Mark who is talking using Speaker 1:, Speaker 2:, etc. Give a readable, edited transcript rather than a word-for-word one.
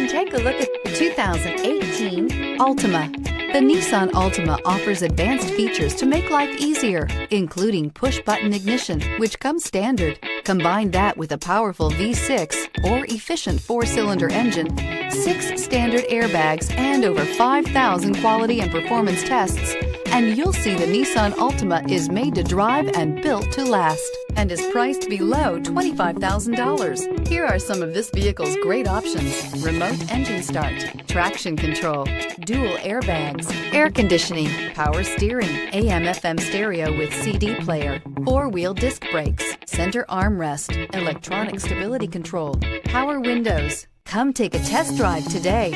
Speaker 1: take a look at the 2018 Altima. The Nissan Altima offers advanced features to make life easier, including push-button ignition, which comes standard. Combine that with a powerful V6 or efficient 4-cylinder engine, 6 standard airbags, and over 5,000 quality and performance tests, and you'll see the Nissan Altima is made to drive and built to last, and is priced below $25,000. Here are some of this vehicle's great options: remote engine start, traction control, dual airbags, air conditioning, power steering, AM/FM stereo with CD player, 4-wheel disc brakes, center armrest, electronic stability control, power windows. Come take a test drive today.